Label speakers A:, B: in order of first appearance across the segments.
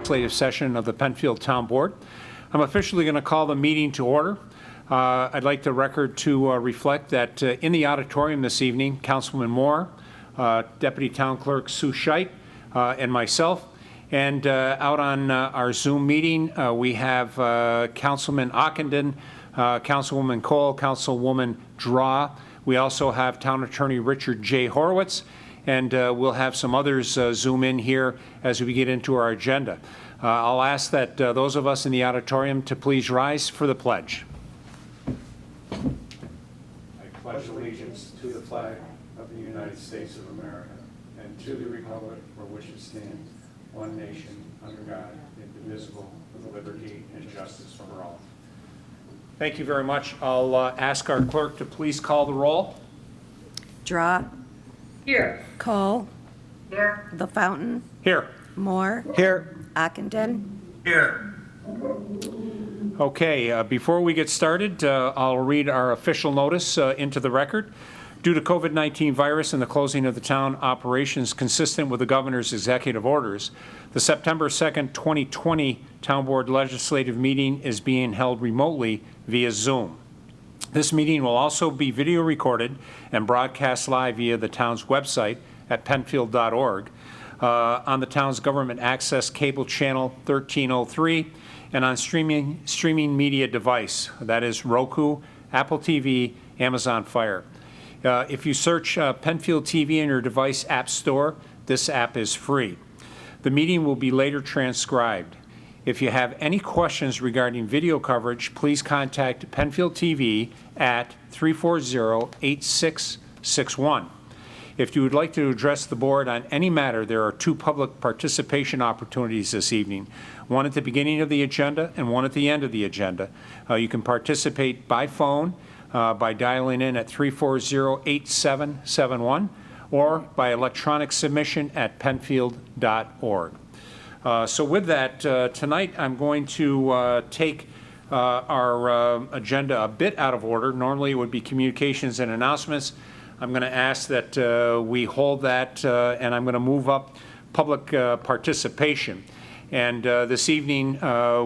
A: legislative session of the Penfield Town Board. I'm officially going to call the meeting to order. I'd like the record to reflect that in the auditorium this evening, Councilman Moore, Deputy Town Clerk Sue Scheidt, and myself. And out on our Zoom meeting, we have Councilman Ockenden, Councilwoman Cole, Councilwoman Draw. We also have Town Attorney Richard J. Horowitz, and we'll have some others Zoom in here as we get into our agenda. I'll ask that those of us in the auditorium to please rise for the pledge. I pledge allegiance to the flag of the United States of America and to the republic for which it stands, one nation, under God, indivisible, with liberty and justice for all. Thank you very much. I'll ask our clerk to please call the roll.
B: Draw.
C: Here.
B: Cole.
C: Here.
B: The Fountain.
A: Here.
B: Moore.
A: Here.
B: Ockenden.
C: Here.
A: Okay, before we get started, I'll read our official notice into the record. Due to COVID-19 virus and the closing of the town operations consistent with the governor's executive orders, the September 2nd, 2020 Town Board Legislative Meeting is being held remotely via Zoom. This meeting will also be video recorded and broadcast live via the town's website at penfield.org, on the town's government access cable channel 1303, and on streaming media device, that is Roku, Apple TV, Amazon Fire. If you search Penfield TV in your device app store, this app is free. The meeting will be later transcribed. If you have any questions regarding video coverage, please contact Penfield TV at 340-8661. If you would like to address the board on any matter, there are two public participation opportunities this evening, one at the beginning of the agenda and one at the end of the agenda. You can participate by phone by dialing in at 340-8771 or by electronic submission at penfield.org. So with that, tonight I'm going to take our agenda a bit out of order. Normally it would be communications and announcements. I'm going to ask that we hold that, and I'm going to move up public participation. And this evening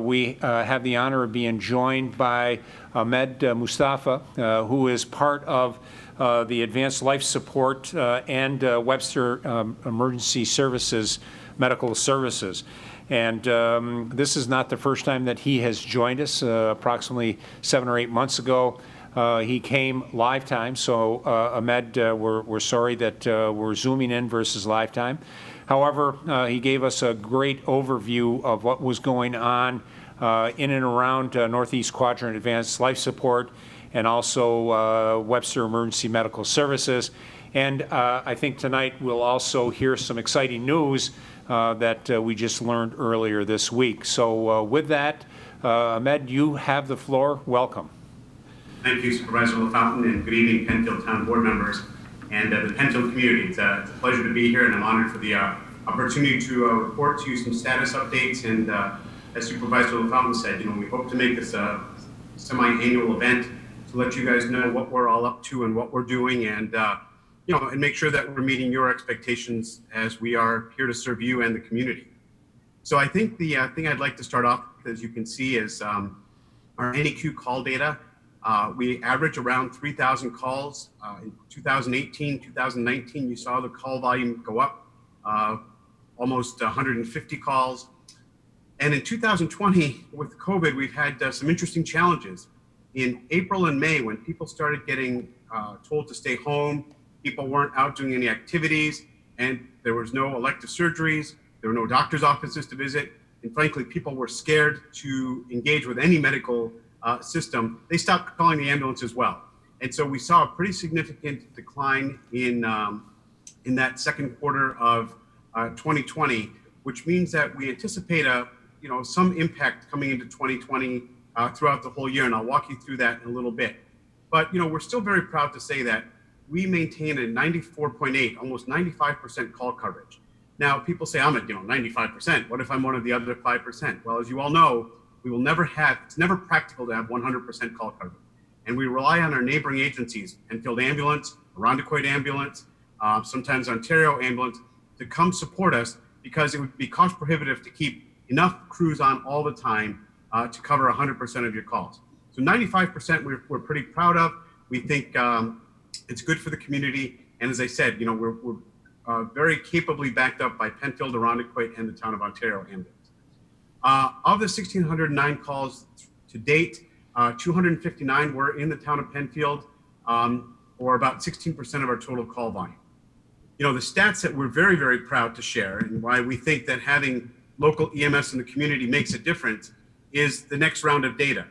A: we have the honor of being joined by Ahmed Mustafa, who is part of the Advanced Life Support and Webster Emergency Services, Medical Services. And this is not the first time that he has joined us. Approximately 7 or 8 months ago, he came live time. So Ahmed, we're sorry that we're Zooming in versus live time. However, he gave us a great overview of what was going on in and around Northeast Quadrant Advanced Life Support and also Webster Emergency Medical Services. And I think tonight we'll also hear some exciting news that we just learned earlier this week. So with that, Ahmed, you have the floor. Welcome.
D: Thank you, Supervisor LaFountain, and good evening, Penfield Town Board members and the Penfield community. It's a pleasure to be here, and I'm honored for the opportunity to report to you some status updates. And as Supervisor LaFountain said, we hope to make this a semi-annual event to let you guys know what we're all up to and what we're doing, and and make sure that we're meeting your expectations as we are here to serve you and the community. So I think the thing I'd like to start off with, as you can see, is our NEQ call data. We average around 3,000 calls. In 2018, 2019, you saw the call volume go up, almost 150 calls. And in 2020, with COVID, we've had some interesting challenges. In April and May, when people started getting told to stay home, people weren't out doing any activities, and there was no elective surgeries, there were no doctor's offices to visit, and frankly, people were scared to engage with any medical system. They stopped calling the ambulance as well. And so we saw a pretty significant decline in that second quarter of 2020, which means that we anticipate some impact coming into 2020 throughout the whole year, and I'll walk you through that in a little bit. But we're still very proud to say that we maintain a 94.8, almost 95% call coverage. Now, people say, I'm at 95%. What if I'm one of the other 5%? Well, as you all know, it's never practical to have 100% call coverage. And we rely on our neighboring agencies, Penfield Ambulance, Irondequoit Ambulance, sometimes Ontario Ambulance, to come support us, because it would be cost prohibitive to keep enough crews on all the time to cover 100% of your calls. So 95% we're pretty proud of. We think it's good for the community. And as I said, we're very capably backed up by Penfield, Irondequoit, and the Town of Ontario ambulance. Of the 1,609 calls to date, 259 were in the Town of Penfield, or about 16% of our total call volume. The stats that we're very, very proud to share, and why we think that having local EMS in the community makes a difference, is the next round of data.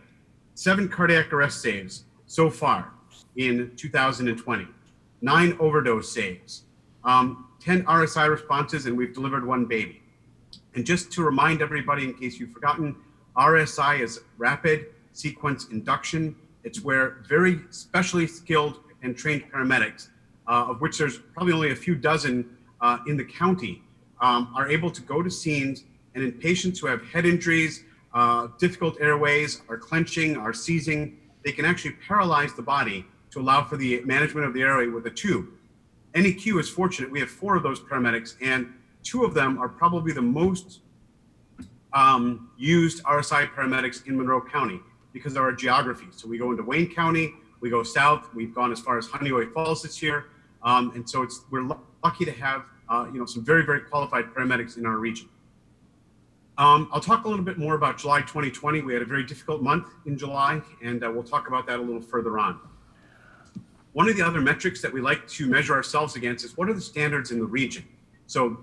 D: 7 cardiac arrest saves so far in 2020, 9 overdose saves, 10 RSI responses, and we've delivered 1 baby. And just to remind everybody, in case you've forgotten, RSI is rapid sequence induction. It's where very specially skilled and trained paramedics, of which there's probably only a few dozen in the county, are able to go to scenes, and in patients who have head injuries, difficult airways, are clenching, are seizing, they can actually paralyze the body to allow for the management of the airway with a tube. NEQ is fortunate. We have 4 of those paramedics, and 2 of them are probably the most used RSI paramedics in Monroe County because of our geography. So we go into Wayne County, we go south, we've gone as far as Honeyway Falls this year. And so we're lucky to have some very, very qualified paramedics in our region. I'll talk a little bit more about July 2020. We had a very difficult month in July, and we'll talk about that a little further on. One of the other metrics that we like to measure ourselves against is what are the standards in the region? So,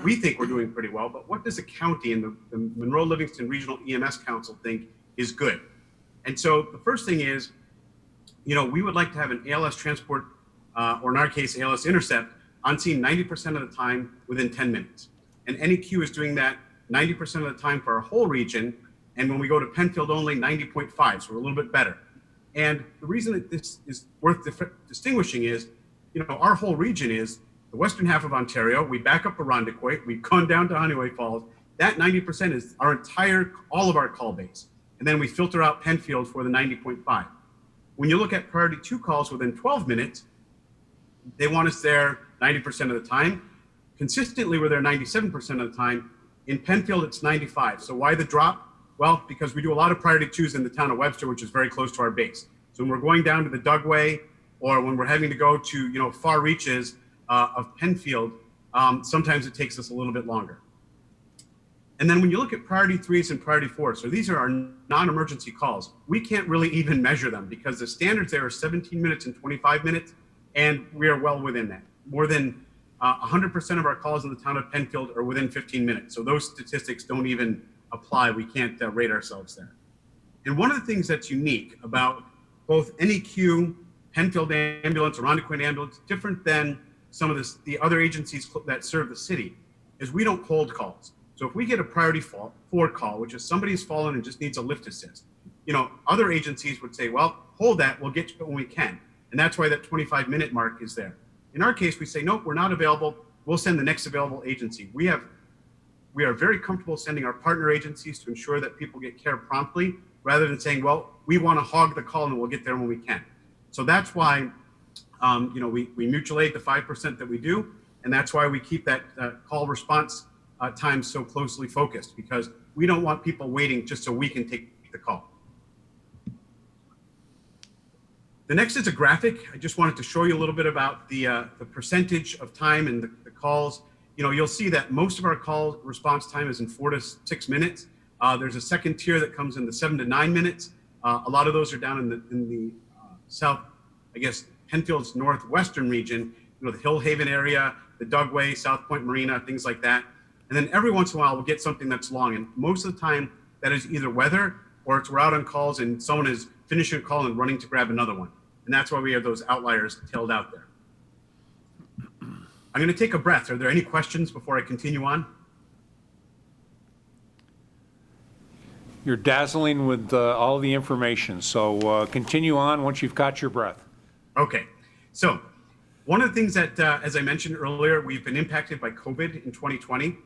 D: we think we're doing pretty well, but what does the county and the Monroe-Livingston Regional EMS Council think is good? And so the first thing is, we would like to have an ALS transport, or in our case, ALS intercept, on scene 90% of the time within 10 minutes. And NEQ is doing that 90% of the time for our whole region. And when we go to Penfield only, 90.5, so we're a little bit better. And the reason that this is worth distinguishing is, our whole region is the western half of Ontario. We back up Irondequoit. We've gone down to Honeyway Falls. That 90% is all of our call base. And then we filter out Penfield for the 90.5. When you look at priority 2 calls within 12 minutes, they want us there 90% of the time. Consistently, we're there 97% of the time. In Penfield, it's 95. So why the drop? Well, because we do a lot of priority 2s in the town of Webster, which is very close to our base. So when we're going down to the Dugway, or when we're having to go to far reaches of Penfield, sometimes it takes us a little bit longer. And then when you look at priority 3s and priority 4s, so these are our non-emergency calls, we can't really even measure them because the standards there are 17 minutes and 25 minutes, and we are well within that. More than 100% of our calls in the town of Penfield are within 15 minutes. So those statistics don't even apply. We can't rate ourselves there. And one of the things that's unique about both NEQ, Penfield Ambulance, Irondequoit Ambulance, different than some of the other agencies that serve the city, is we don't hold calls. So if we get a priority 4 call, which is somebody's fallen and just needs a lift assist, other agencies would say, well, hold that, we'll get to it when we can. And that's why that 25-minute mark is there. In our case, we say, nope, we're not available. We'll send the next available agency. We are very comfortable sending our partner agencies to ensure that people get care promptly, rather than saying, well, we want to hog the call and we'll get there when we can. So that's why, we mutual aid the 5% that we do. And that's why we keep that call response time so closely focused, because we don't want people waiting just so we can take the call. The next is a graphic. I just wanted to show you a little bit about the percentage of time and the calls. You'll see that most of our call response time is in 4 to 6 minutes. There's a second tier that comes in the 7 to 9 minutes. A lot of those are down in the south, Penfield's northwestern region, the Hillhaven area, the Dugway, South Point Marina, things like that. And then every once in a while, we'll get something that's long. And most of the time, that is either weather or it's we're out on calls and someone is finishing a call and running to grab another one. And that's why we have those outliers tailed out there. I'm going to take a breath. Are there any questions before I continue on?
A: You're dazzling with all the information, so continue on once you've caught your breath.
D: Okay. So one of the things that, as I mentioned earlier, we've been impacted by COVID in 2020.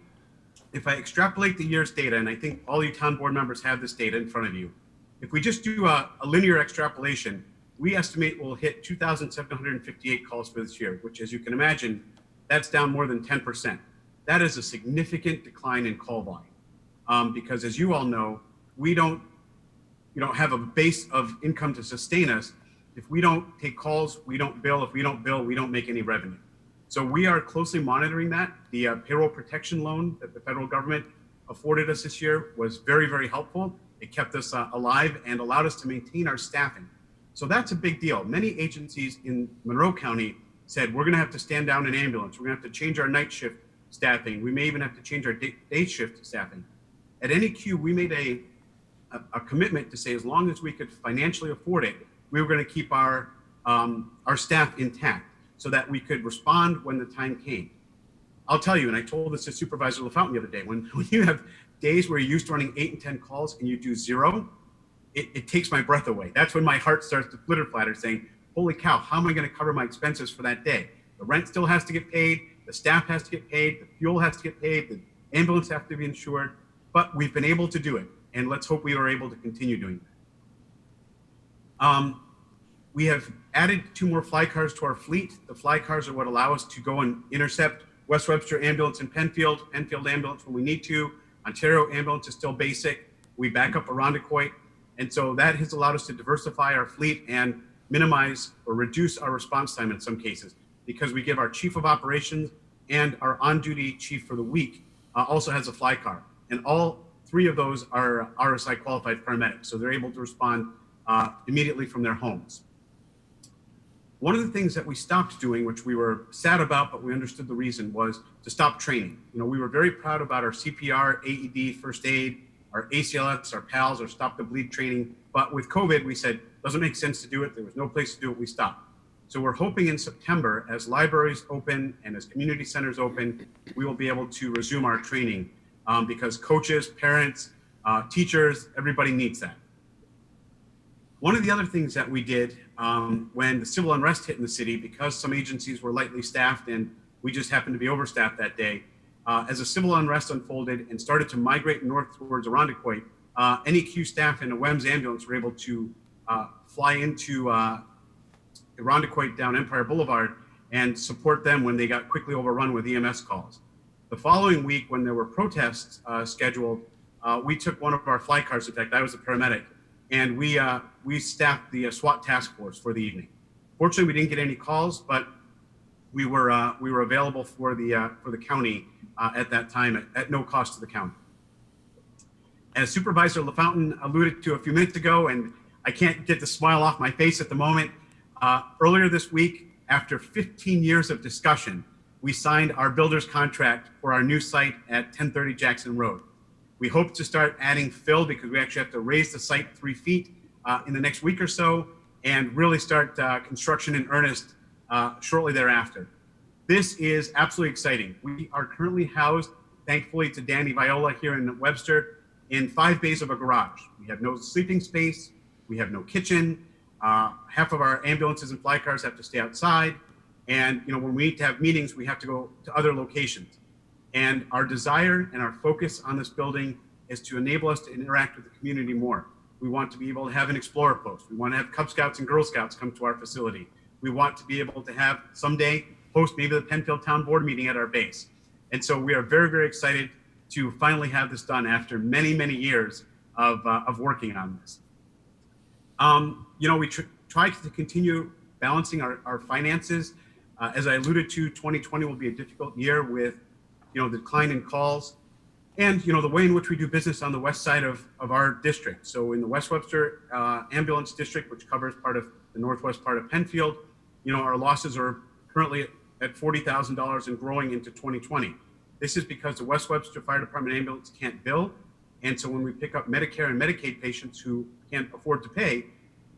D: If I extrapolate the year's data, and I think all you town board members have this data in front of you, if we just do a linear extrapolation, we estimate we'll hit 2,758 calls for this year, which, as you can imagine, that's down more than 10%. That is a significant decline in call volume. because as you all know, we don't have a base of income to sustain us. If we don't take calls, we don't bill. If we don't bill, we don't make any revenue. So we are closely monitoring that. The payroll protection loan that the federal government afforded us this year was very, very helpful. It kept us alive and allowed us to maintain our staffing. So that's a big deal. Many agencies in Monroe County said, we're gonna have to stand down an ambulance. We're gonna have to change our night shift staffing. We may even have to change our day shift staffing. At NEQ, we made a commitment to say, as long as we could financially afford it, we were gonna keep our staff intact so that we could respond when the time came. I'll tell you, and I told this to Supervisor LaFountain the other day, when you have days where you're used to running 8 and 10 calls and you do 0, it takes my breath away. That's when my heart starts to flitter flatter saying, holy cow, how am I gonna cover my expenses for that day? The rent still has to get paid, the staff has to get paid, the fuel has to get paid, the ambulance has to be insured, but we've been able to do it. And let's hope we are able to continue doing that. We have added 2 more fly cars to our fleet. The fly cars are what allow us to go and intercept West Webster ambulance in Penfield ambulance when we need to. Ontario ambulance is still basic. We back up Irondequoit. And so that has allowed us to diversify our fleet and minimize or reduce our response time in some cases, because we give our chief of operations and our on-duty chief for the week also has a fly car. And all 3 of those are RSI qualified paramedics. So they're able to respond immediately from their homes. One of the things that we stopped doing, which we were sad about, but we understood the reason, was to stop training. We were very proud about our CPR, AED, first aid, our ACLS, our PALS, our stop the bleed training. But with COVID, we said, doesn't make sense to do it. There was no place to do it. We stopped. So we're hoping in September, as libraries open and as community centers open, we will be able to resume our training because coaches, parents, teachers, everybody needs that. One of the other things that we did when the civil unrest hit in the city, because some agencies were lightly staffed and we just happened to be overstaffed that day, as the civil unrest unfolded and started to migrate north towards Irondequoit, NEQ staff and a WEMS ambulance were able to fly into Irondequoit down Empire Boulevard and support them when they got quickly overrun with EMS calls. The following week, when there were protests scheduled, we took one of our fly cars. In fact, I was a paramedic, and we staffed the SWAT task force for the evening. Fortunately, we didn't get any calls, but we were available for the county at that time at no cost to the county. As Supervisor LaFountain alluded to a few minutes ago, and I can't get the smile off my face at the moment, earlier this week, after 15 years of discussion, we signed our builder's contract for our new site at 1030 Jackson Road. We hope to start adding fill because we actually have to raise the site 3 feet in the next week or so and really start construction in earnest shortly thereafter. This is absolutely exciting. We are currently housed, thankfully to Danny Viola here in Webster, in 5 bays of a garage. We have no sleeping space. We have no kitchen. Half of our ambulances and fly cars have to stay outside. And when we need to have meetings, we have to go to other locations. And our desire and our focus on this building is to enable us to interact with the community more. We want to be able to have an Explorer post. We want to have Cub Scouts and Girl Scouts come to our facility. We want to be able to have someday host maybe the Penfield Town Board meeting at our base. And so we are very, very excited to finally have this done after many, many years of working on this. We try to continue balancing our finances. As I alluded to, 2020 will be a difficult year with the decline in calls and the way in which we do business on the west side of our district. So in the West Webster Ambulance District, which covers part of the northwest part of Penfield, our losses are currently at $40,000 and growing into 2020. This is because the West Webster Fire Department ambulance can't bill. And so when we pick up Medicare and Medicaid patients who can't afford to pay,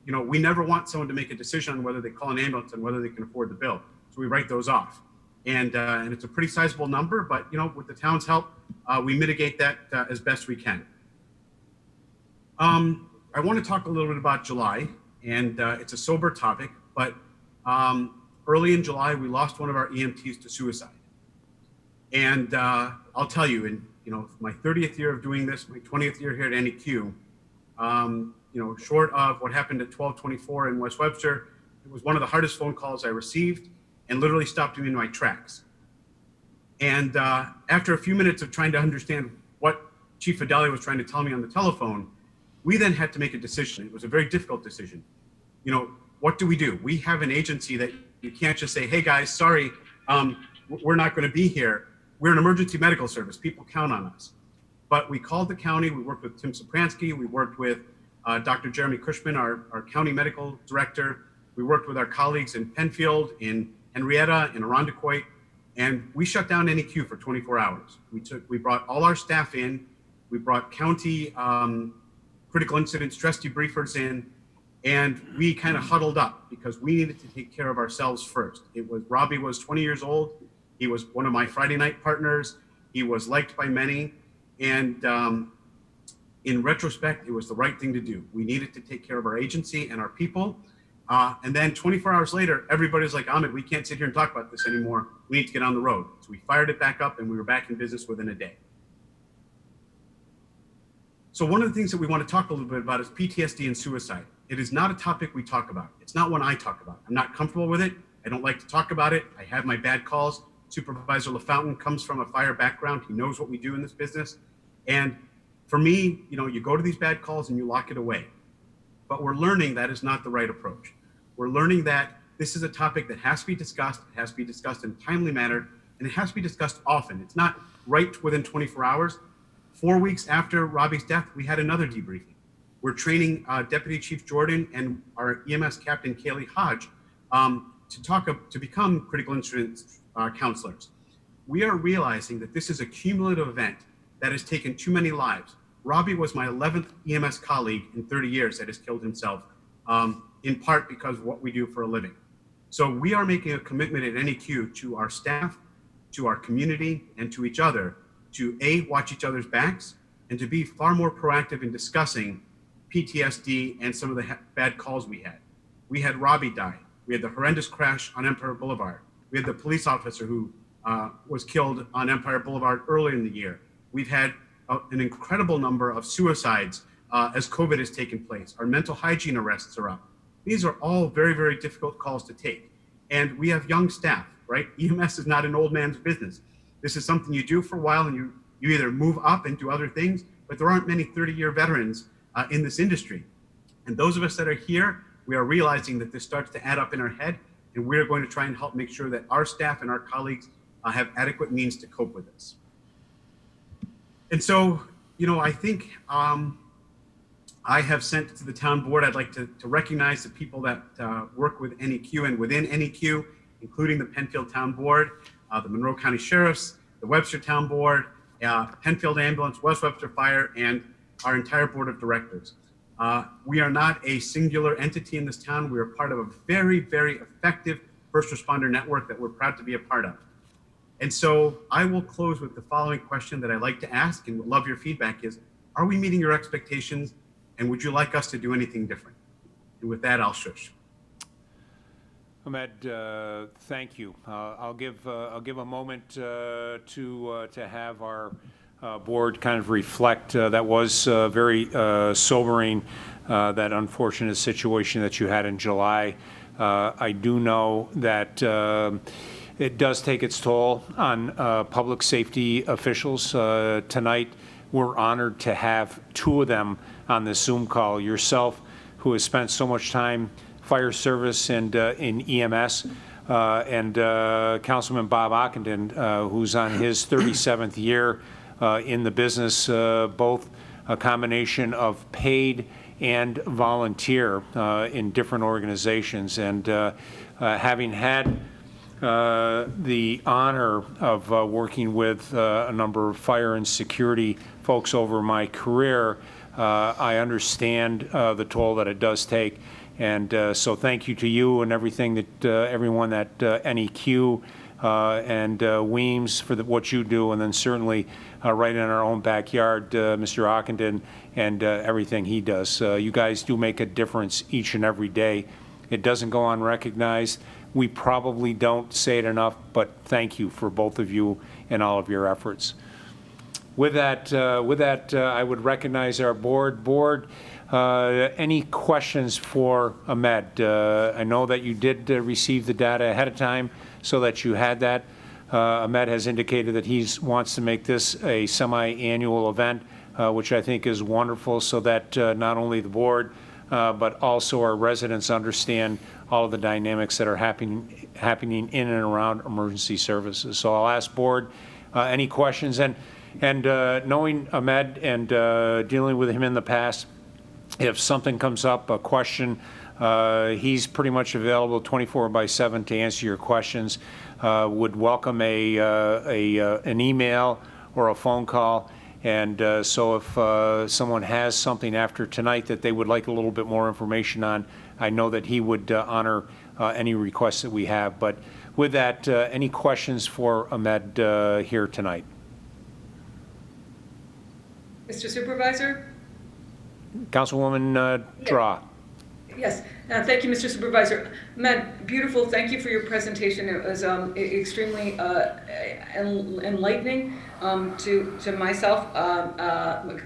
D: we never want someone to make a decision on whether they call an ambulance and whether they can afford the bill. So we write those off. And it's a pretty sizable number, but with the town's help, we mitigate that as best we can. I want to talk a little bit about July, and it's a sober topic, but early in July, we lost one of our EMTs to suicide. And I'll tell you, in my 30th year of doing this, my 20th year here at NEQ, short of what happened at 1224 in West Webster, it was one of the hardest phone calls I received and literally stopped me in my tracks. And after a few minutes of trying to understand what Chief Fideli was trying to tell me on the telephone, we then had to make a decision. It was a very difficult decision. You know, what do? We have an agency that you can't just say, hey guys, sorry, we're not going to be here. We're an emergency medical service. People count on us. But we called the county. We worked with Tim Sopransky. We worked with Dr. Jeremy Cushman, our county medical director. We worked with our colleagues in Penfield, in Henrietta, in Irondequoit, and we shut down NEQ for 24 hours. We brought all our staff in. We brought county critical incident stress debriefers in, and we kind of huddled up because we needed to take care of ourselves first. Robbie was 20 years old. He was one of my Friday night partners. He was liked by many. And in retrospect, it was the right thing to do. We needed to take care of our agency and our people. And then 24 hours later, everybody's like, Ahmed, we can't sit here and talk about this anymore. We need to get on the road. So we fired it back up and we were back in business within a day. So one of the things that we want to talk a little bit about is PTSD and suicide. It is not a topic we talk about. It's not one I talk about. I'm not comfortable with it. I don't like to talk about it. I have my bad calls. Supervisor LaFountain comes from a fire background. He knows what we do in this business. And for me, you know, you go to these bad calls and you lock it away. But we're learning that is not the right approach. We're learning that this is a topic that has to be discussed. It has to be discussed in a timely manner, and it has to be discussed often. It's not right within 24 hours. 4 weeks after Robbie's death, we had another debriefing. We're training Deputy Chief Jordan and our EMS Captain Kaylee Hodge to become critical incident counselors. We are realizing that this is a cumulative event that has taken too many lives. Robbie was my 11th EMS colleague in 30 years that has killed himself, in part because of what we do for a living. So we are making a commitment at NEQ to our staff, to our community, and to each other to A, watch each other's backs, and to be far more proactive in discussing PTSD and some of the bad calls we had. We had Robbie die. We had the horrendous crash on Empire Boulevard. We had the police officer who was killed on Empire Boulevard earlier in the year. We've had an incredible number of suicides as COVID has taken place. Our mental hygiene arrests are up. These are all very, very difficult calls to take. And we have young staff, right? EMS is not an old man's business. This is something you do for a while and you either move up and do other things, but there aren't many 30-year veterans in this industry. And those of us that are here, we are realizing that this starts to add up in our head, and we're going to try and help make sure that our staff and our colleagues have adequate means to cope with this. And so, you know, I think I have sent to the town board, I'd like to recognize the people that work with NEQ and within NEQ, including the Penfield Town Board, the Monroe County Sheriffs, the Webster Town Board, Penfield Ambulance, West Webster Fire, and our entire board of directors. We are not a singular entity in this town. We are part of a very, very effective first responder network that we're proud to be a part of. And so I will close with the following question that I like to ask and would love your feedback is, are we meeting your expectations? And would you like us to do anything different? And with that, I'll shush.
A: Ahmed, thank you. I'll give a moment to have our board kind of reflect. That was very sobering, that unfortunate situation that you had in July. I do know that it does take its toll on public safety officials. Tonight, we're honored to have two of them on this Zoom call. Yourself, who has spent so much time fire service and in EMS, and Councilman Bob Ockenden, who's on his 37th year in the business, both a combination of paid and volunteer in different organizations. And having had the honor of working with a number of fire and security folks over my career, I understand the toll that it does take. And so thank you to you and everything that everyone at NEQ and Weems for what you do, and then certainly right in our own backyard, Mr. Ockenden and everything he does. You guys do make a difference each and every day. It doesn't go unrecognized. We probably don't say it enough, but thank you for both of you and all of your efforts. With that, I would recognize our board. Any questions for Ahmed? I know that you did receive the data ahead of time so that you had that. Ahmed has indicated that he wants to make this a semi-annual event. which I think is wonderful, so that not only the board, but also our residents understand all of the dynamics that are happening in and around emergency services. So I'll ask board any questions, and knowing Ahmed and dealing with him in the past, if something comes up, a question, he's pretty much available 24/7 to answer your questions. Would welcome an email or a phone call. And so if someone has something after tonight that they would like a little bit more information on, I know that he would honor any requests that we have. But with that, any questions for Ahmed here tonight?
E: Mr. Supervisor?
A: Councilwoman Draw.
E: Yes, thank you, Mr. Supervisor. Ahmed, beautiful, thank you for your presentation. It was extremely enlightening to myself.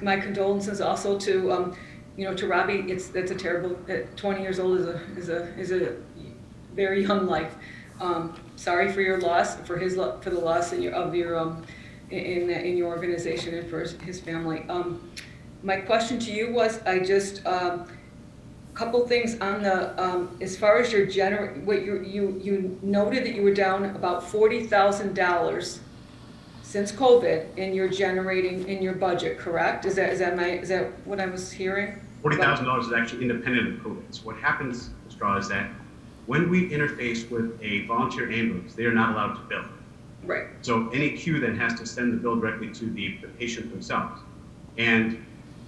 E: My condolences also to, to Robbie. That's a terrible, 20 years old is a very young life. Sorry for your loss, for the loss in your organization and for his family. My question to you was, couple things on the as far as your you noted that you were down about $40,000 since COVID, and you're generating in your budget, correct? Is that what I was hearing?
D: $40,000 is actually independent of COVID. So what happens, Ms. Straw, is that when we interface with a volunteer ambulance, they are not allowed to bill.
E: Right.
D: So any queue then has to send the bill directly to the patient themselves. And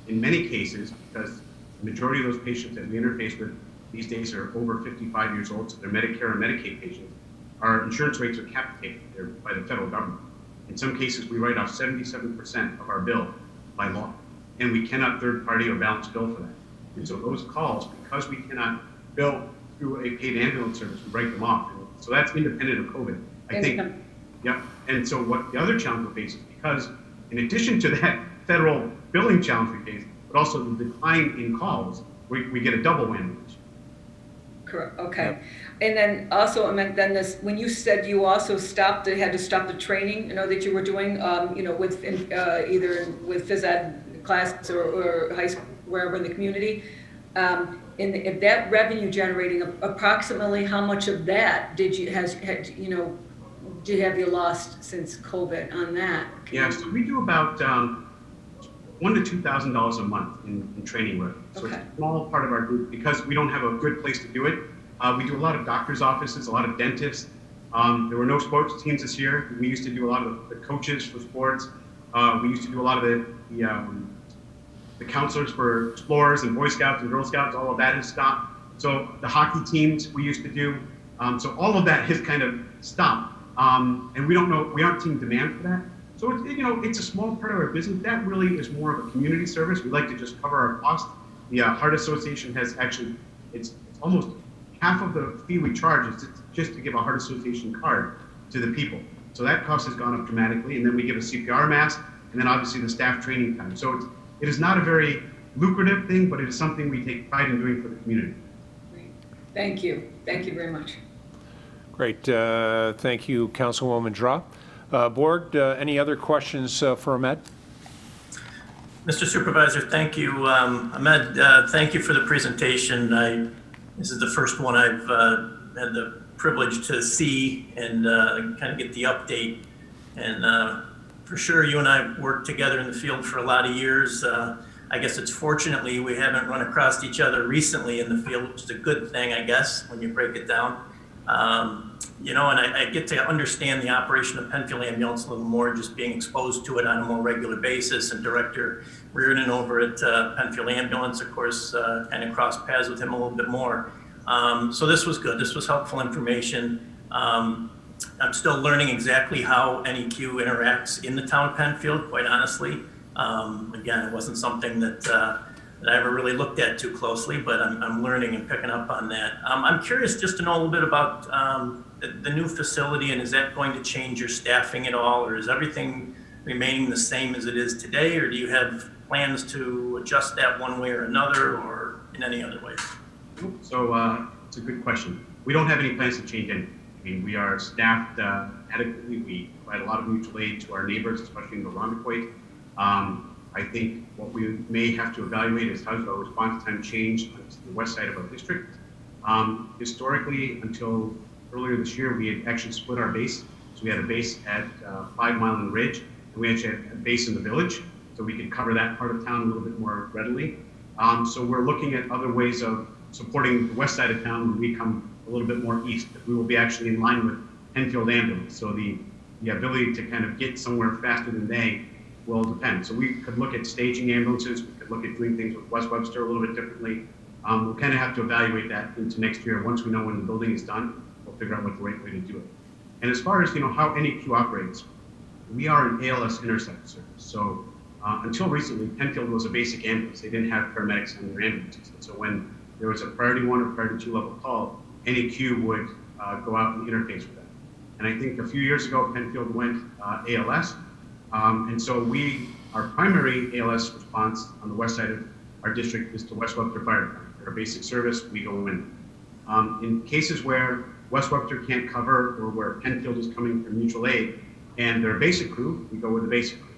D: in many cases, because the majority of those patients that we interface with these days are over 55 years old, so they're Medicare or Medicaid patients, our insurance rates are capitated by the federal government. In some cases, we write off 77% of our bill by law, and we cannot third-party or balance bill for that. And so those calls, because we cannot bill through a paid ambulance service, we write them off. So that's independent of COVID. I think, yeah. And so what the other challenge we face is because in addition to that federal billing challenge we face, but also the decline in calls, we get a double whammy.
E: Correct. Okay.
A: Yep.
E: And then also, I meant then this, when you said you also had to stop the training, that you were doing, with either with phys ed classes or high school, wherever in the community. And if that revenue generating, approximately how much of that have you lost since COVID on that?
D: Yeah, so we do about $1,000 to $2,000 a month in training work. So
E: Okay.
D: It's a small part of our group because we don't have a good place to do it. We do a lot of doctors' offices, a lot of dentists. There were no sports teams this year. We used to do a lot of the coaches for sports. We used to do a lot of the counselors for explorers and Boy Scouts and Girl Scouts. All of that has stopped. So the hockey teams we used to do. So all of that has kind of stopped. And we aren't seeing demand for that. So it's a small part of our business. That really is more of a community service. We like to just cover our costs. The Heart Association has actually, it's almost half of the fee we charge is just to give a Heart Association card to the people. So that cost has gone up dramatically. And then we give a CPR mask, and then obviously the staff training time. So it is not a very lucrative thing, but it is something we take pride in doing for the community.
E: Great. Thank you. Thank you very much.
A: Great. Thank you, Councilwoman Draw. Board, any other questions for Ahmed?
F: Mr. Supervisor, thank you. Ahmed, thank you for the presentation. This is the first one I've had the privilege to see and kind of get the update. And for sure, you and I worked together in the field for a lot of years. I guess it's fortunately we haven't run across each other recently in the field, which is a good thing, I guess, when you break it down. And I get to understand the operation of Penfield Ambulance a little more, just being exposed to it on a more regular basis. And Director Reardon over at Penfield Ambulance, of course, kind of crossed paths with him a little bit more. So this was good. This was helpful information. I'm still learning exactly how NEQ interacts in the town of Penfield, quite honestly. Again, it wasn't something that I ever really looked at too closely, but I'm learning and picking up on that. I'm curious just to know a little bit about the new facility, and is that going to change your staffing at all, or is everything remaining the same as it is today, or do you have plans to adjust that one way or another, or in any other way?
D: So it's a good question. We don't have any plans to change anything. I mean, we are staffed adequately. We provide a lot of mutual aid to our neighbors, especially in the Rondequoit. I think what we may have to evaluate is how does our response time change on the west side of our district. Historically, until earlier this year, we had actually split our base. So we had a base at 5 Mile and Ridge, and we actually had a base in the village, so we could cover that part of town a little bit more readily. So we're looking at other ways of supporting the west side of town when we come a little bit more east. We will be actually in line with Penfield ambulance, so the ability to kind of get somewhere faster than they will depend. So we could look at staging ambulances, we could look at doing things with West Webster a little bit differently. We'll kind of have to evaluate that into next year. Once we know when the building is done, we'll figure out what the right way to do it. And as far as how NEQ operates, we are an ALS intercept service. So until recently, Penfield was a basic ambulance. They didn't have paramedics on their ambulances. And so when there was a priority 1 or priority 2 level call, NEQ would go out and interface with that. And I think a few years ago, Penfield went ALS. And so our primary ALS response on the west side of our district is to West Webster Fire Department. They're a basic service, we go in. In cases where West Webster can't cover or where Penfield is coming from mutual aid and they're a basic crew, we go with the basic crew.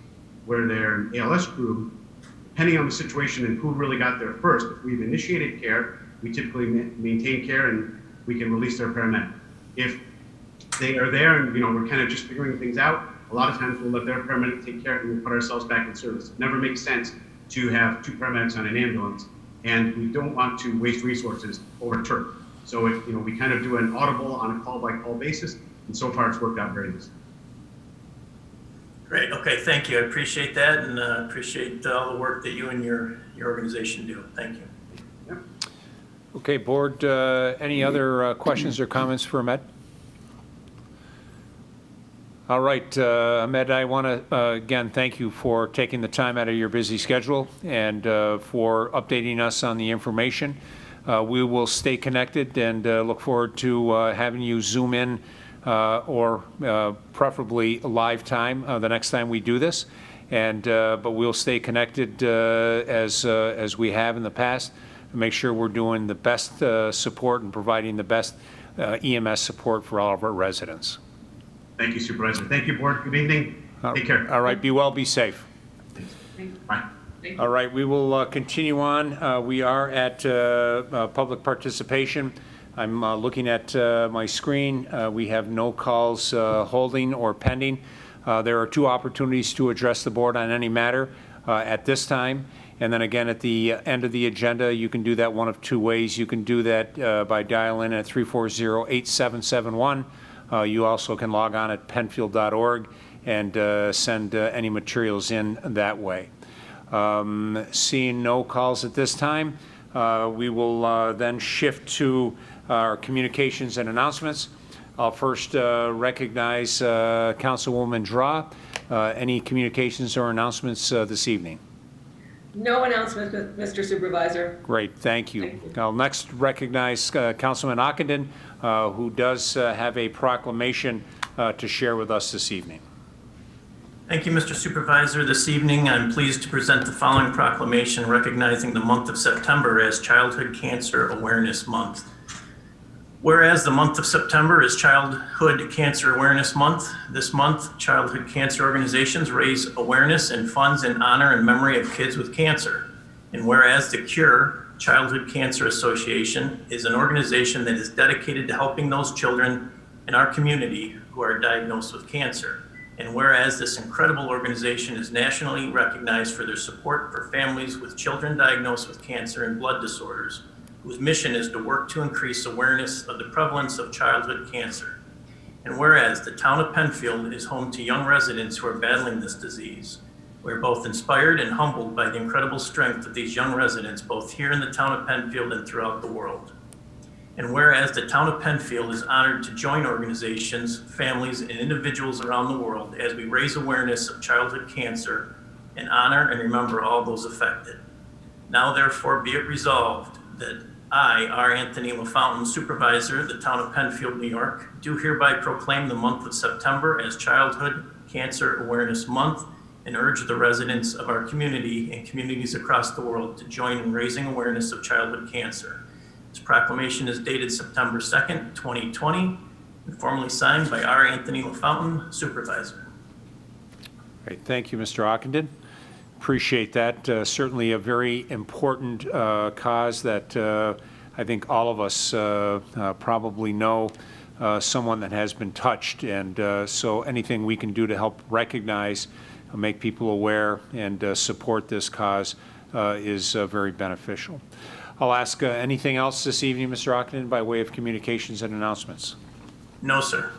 D: Where they're an ALS crew, depending on the situation and who really got there first, if we've initiated care, we typically maintain care and we can release their paramedic. If they are there and we're kind of just figuring things out, a lot of times we'll let their paramedic take care and we'll put ourselves back in service. It never makes sense to have 2 paramedics on an ambulance, and we don't want to waste resources over turf. So we kind of do an audible on a call-by-call basis, and so far it's worked out very nicely.
F: Great. Okay. Thank you. I appreciate that, and appreciate all the work that you and your organization do. Thank you.
D: Yeah.
A: Okay, board, any other questions or comments for Ahmed? All right, Ahmed, I want to again thank you for taking the time out of your busy schedule and for updating us on the information. We will stay connected and look forward to having you zoom in or preferably live time the next time we do this. And but we'll stay connected as we have in the past. Make sure we're doing the best support and providing the best EMS support for all of our residents.
D: Thank you, Supervisor. Thank you, Board. Good evening. Take care.
A: All right, be well, be safe.
D: Bye.
A: All right, we will continue on. We are at public participation. I'm looking at my screen. We have no calls holding or pending. There are 2 opportunities to address the board on any matter at this time. And then again, at the end of the agenda, you can do that one of 2 ways. You can do that by dialing in at 340-8771. You also can log on at penfield.org and send any materials in that way. Seeing no calls at this time, we will then shift to our communications and announcements. I'll first recognize Councilwoman Draw. Any communications or announcements this evening?
E: No announcement, Mr. Supervisor.
A: Great, thank you.
E: Thank you.
A: I'll next recognize Councilman Ockenden, who does have a proclamation to share with us this evening.
F: Thank you, Mr. Supervisor. This evening, I'm pleased to present the following proclamation recognizing the month of September as Childhood Cancer Awareness Month. Whereas the month of September is Childhood Cancer Awareness Month, this month, childhood cancer organizations raise awareness and funds in honor and memory of kids with cancer. And whereas the Cure Childhood Cancer Association is an organization that is dedicated to helping those children in our community who are diagnosed with cancer. And whereas this incredible organization is nationally recognized for their support for families with children diagnosed with cancer and blood disorders, whose mission is to work to increase awareness of the prevalence of childhood cancer. And whereas the town of Penfield is home to young residents who are battling this disease, we're both inspired and humbled by the incredible strength of these young residents, both here in the town of Penfield and throughout the world. And whereas the town of Penfield is honored to join organizations, families, and individuals around the world as we raise awareness of childhood cancer and honor and remember all those affected. Now therefore be it resolved that I, R. Anthony LaFountain, Supervisor of the town of Penfield, New York, do hereby proclaim the month of September as Childhood Cancer Awareness Month and urge the residents of our community and communities across the world to join in raising awareness of childhood cancer. This proclamation is dated September 2nd, 2020, and formally signed by R. Anthony LaFountain, Supervisor.
A: Great, thank you, Mr. Ockenden. Appreciate that. Certainly a very important cause that I think all of us probably know someone that has been touched. And so anything we can do to help recognize, make people aware, and support this cause is very beneficial. I'll ask anything else this evening, Mr. Ockenden, by way of communications and announcements.
F: No, sir.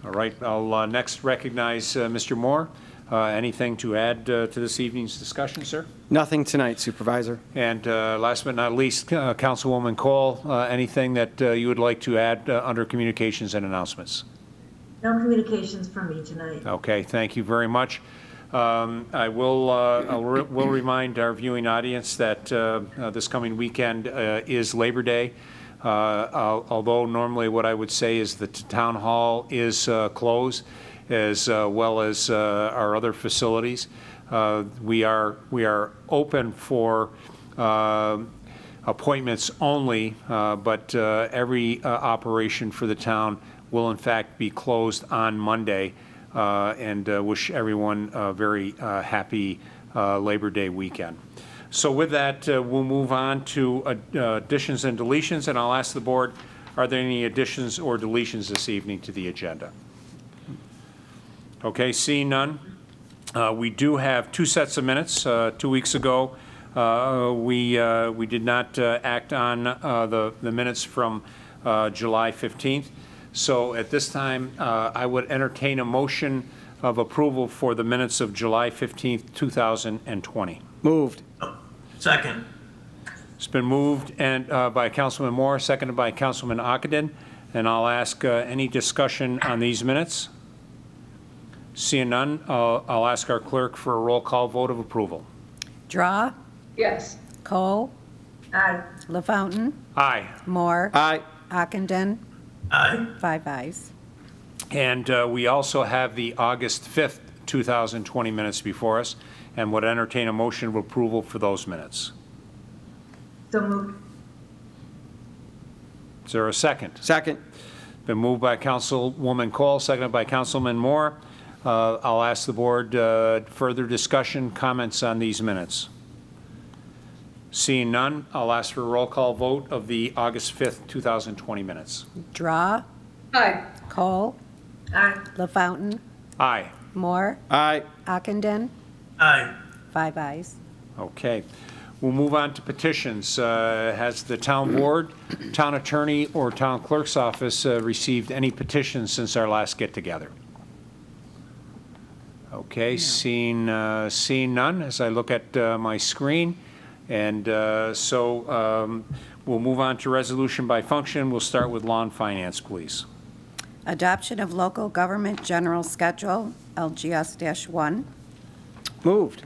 A: All right, I'll next recognize Mr. Moore. Anything to add to this evening's discussion, sir?
G: Nothing tonight, Supervisor.
A: And last but not least, Councilwoman Cole, anything that you would like to add under communications and announcements?
H: No communications from me tonight.
A: Okay, thank you very much. I will remind our viewing audience that this coming weekend is Labor Day. Although normally what I would say is the town hall is closed, as well as our other facilities. We are open for appointments only, but every operation for the town will in fact be closed on Monday, and wish everyone a very happy Labor Day weekend. So with that, we'll move on to additions and deletions, and I'll ask the board, are there any additions or deletions this evening to the agenda? Okay, seeing none. We do have two sets of minutes. 2 weeks ago, we did not act on the minutes from July 15th. So at this time, I would entertain a motion of approval for the minutes of July 15th, 2020.
G: Moved.
F: Second.
A: It's been moved and by Councilman Moore, seconded by Councilman Ockenden, and I'll ask any discussion on these minutes. Seeing none, I'll ask our clerk for a roll call vote of approval.
B: Draw,
E: Yes.
B: Cole,
H: Aye.
B: LaFountain,
A: Aye.
B: Moore,
G: Aye.
B: Ockenden,
F: Aye.
B: 5 ayes.
A: And we also have the August 5th, 2020 minutes before us, and would entertain a motion of approval for those minutes.
H: So moved.
A: Is there a second?
G: Second.
A: Been moved by Councilwoman Cole, seconded by Councilman Moore. I'll ask the board further discussion, comments on these minutes. Seeing none, I'll ask for a roll call vote of the August 5th, 2020 minutes.
B: Draw,
E: Aye.
B: Cole,
H: Aye.
B: LaFountain,
A: Aye.
B: Moore,
G: Aye.
B: Ockenden,
F: Aye.
B: 5 ayes.
A: Okay. We'll move on to petitions. Has the town board, town attorney, or town clerk's office received any petitions since our last get-together? Okay, seeing none as I look at my screen. And so we'll move on to resolution by function. We'll start with law and finance, please.
B: Adoption of local government general schedule, LGS-1.
G: Moved.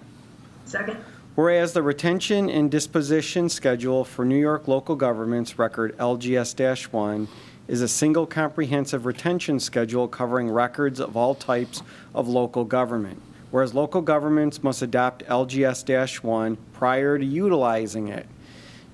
H: Second.
G: Whereas the retention and disposition schedule for New York local governments record LGS-1 is a single comprehensive retention schedule covering records of all types of local government. Whereas local governments must adopt LGS-1 prior to utilizing it.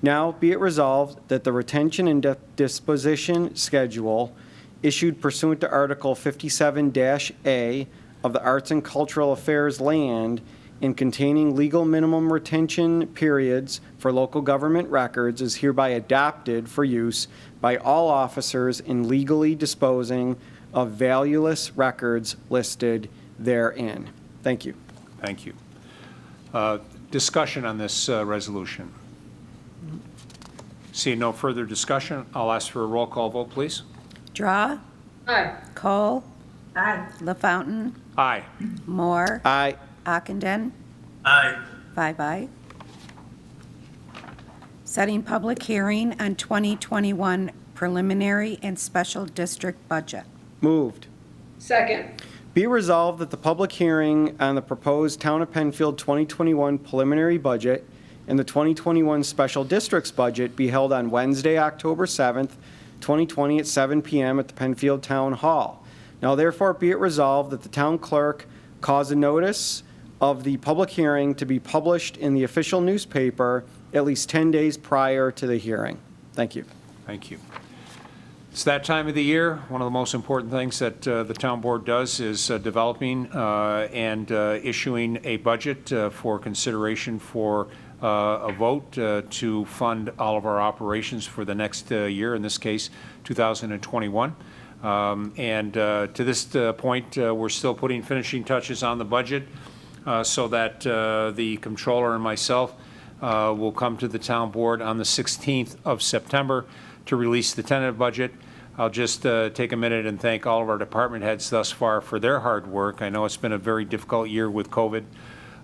G: Now be it resolved that the retention and disposition schedule issued pursuant to Article 57-A of the Arts and Cultural Affairs Land and containing legal minimum retention periods for local government records is hereby adopted for use by all officers in legally disposing of valueless records listed therein. Thank you.
A: Thank you. Discussion on this resolution. Seeing no further discussion, I'll ask for a roll call vote, please.
B: Draw,
E: Aye.
B: Cole,
H: Aye.
B: LaFountain,
A: Aye.
B: Moore,
G: Aye.
B: Ockenden,
F: Aye.
B: 5 ayes. Setting public hearing on 2021 preliminary and special district budget.
G: Moved.
E: Second.
G: Be resolved that the public hearing on the proposed Town of Penfield 2021 preliminary budget and the 2021 special districts budget be held on Wednesday, October 7th, 2020 at 7 p.m. at the Penfield Town Hall. Now therefore be it resolved that the town clerk cause a notice of the public hearing to be published in the official newspaper at least 10 days prior to the hearing. Thank you.
A: Thank you. It's that time of the year. One of the most important things that the town board does is developing and issuing a budget for consideration for a vote to fund all of our operations for the next year, in this case, 2021. To this point, we're still putting finishing touches on the budget so that the comptroller and myself will come to the town board on the 16th of September to release the tentative budget. I'll just take a minute and thank all of our department heads thus far for their hard work. I know it's been a very difficult year with COVID.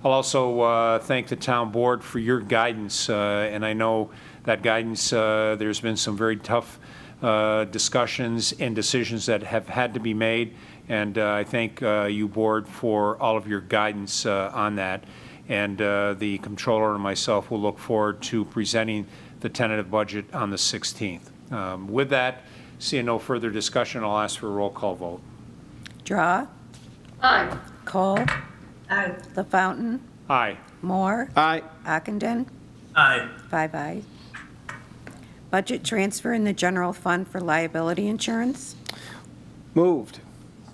A: I'll also thank the town board for your guidance, and I know that guidance, there's been some very tough discussions and decisions that have had to be made, and I thank you, board, for all of your guidance on that. And the comptroller and myself will look forward to presenting the tentative budget on the 16th. With that, seeing no further discussion, I'll ask for a roll call vote.
B: Draw,
E: Aye.
B: Cole,
H: Aye.
B: LaFountain,
A: Aye.
B: Moore,
G: Aye.
B: Ockenden,
F: Aye.
B: 5 ayes. Budget transfer in the general fund for liability insurance.
G: Moved.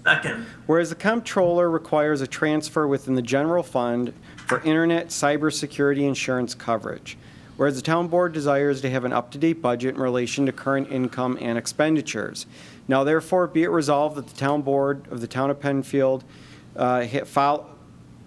F: Second.
G: Whereas the comptroller requires a transfer within the general fund for internet cybersecurity insurance coverage. Whereas the town board desires to have an up-to-date budget in relation to current income and expenditures. Now therefore be it resolved that the town board of the town of Penfield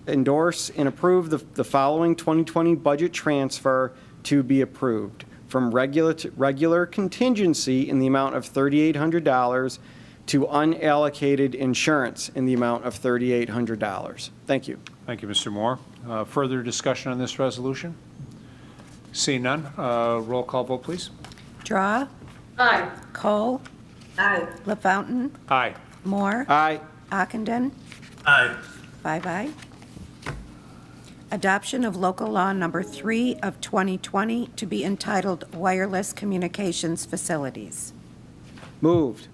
G: endorse and approve the following 2020 budget transfer to be approved from regular contingency in the amount of $3,800 to unallocated insurance in the amount of $3,800. Thank you.
A: Thank you, Mr. Moore. Further discussion on this resolution? Seeing none, roll call vote, please.
B: Draw,
E: Aye.
B: Cole,
H: Aye.
B: LaFountain,
A: Aye.
B: Moore,
G: Aye.
B: Ockenden,
F: Aye.
B: 5 ayes. Adoption of local law number 3 of 2020 to be entitled Wireless Communications Facilities.
G: Moved.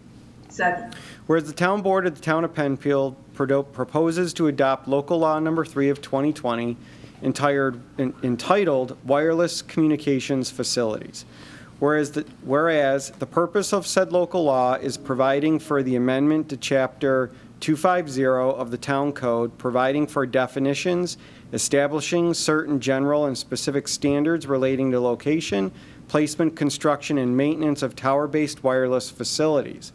H: Second.
G: Whereas the town board of the town of Penfield proposes to adopt local law number 3 of 2020 entitled Wireless Communications Facilities. Whereas the purpose of said local law is providing for the amendment to Chapter 250 of the Town Code, providing for definitions, establishing certain general and specific standards relating to location, placement, construction, and maintenance of tower-based wireless facilities.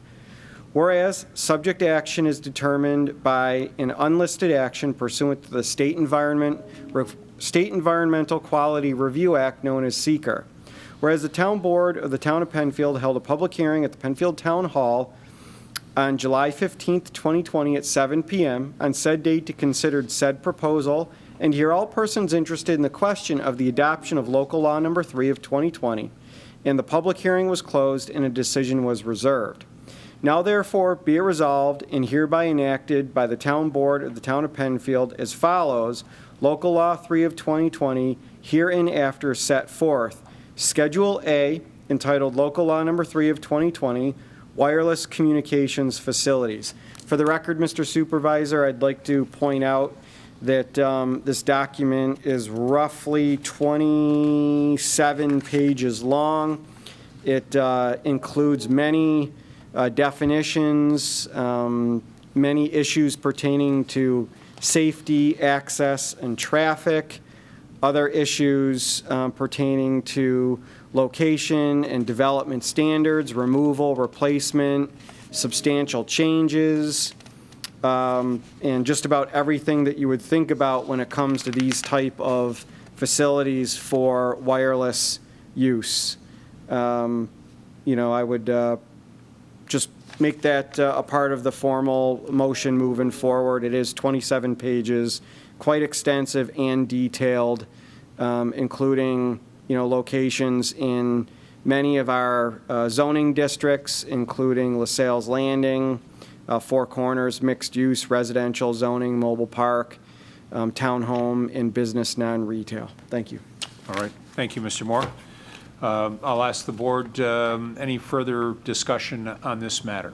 G: Whereas subject action is determined by an unlisted action pursuant to the State Environmental Quality Review Act, known as SEQR. Whereas the town board of the town of Penfield held a public hearing at the Penfield Town Hall on July 15th, 2020 at 7 p.m. on said date to consider said proposal and hear all persons interested in the question of the adoption of local law number 3 of 2020. And the public hearing was closed and a decision was reserved. Now therefore be it resolved and hereby enacted by the town board of the town of Penfield as follows: local law 3 of 2020 hereinafter set forth. Schedule A, entitled local law number 3 of 2020, wireless communications facilities. For the record, Mr. Supervisor, I'd like to point out that this document is roughly 27 pages long. It includes many definitions, many issues pertaining to safety, access, and traffic, other issues pertaining to location and development standards, removal, replacement, substantial changes, and just about everything that you would think about when it comes to these type of facilities for wireless use. I would just make that a part of the formal motion moving forward. It is 27 pages, quite extensive and detailed, including locations in many of our zoning districts, including LaSalle's Landing, Four Corners, mixed use, residential zoning, mobile park, townhome, and business non-retail. Thank you.
A: All right. Thank you, Mr. Moore. I'll ask the board, any further discussion on this matter?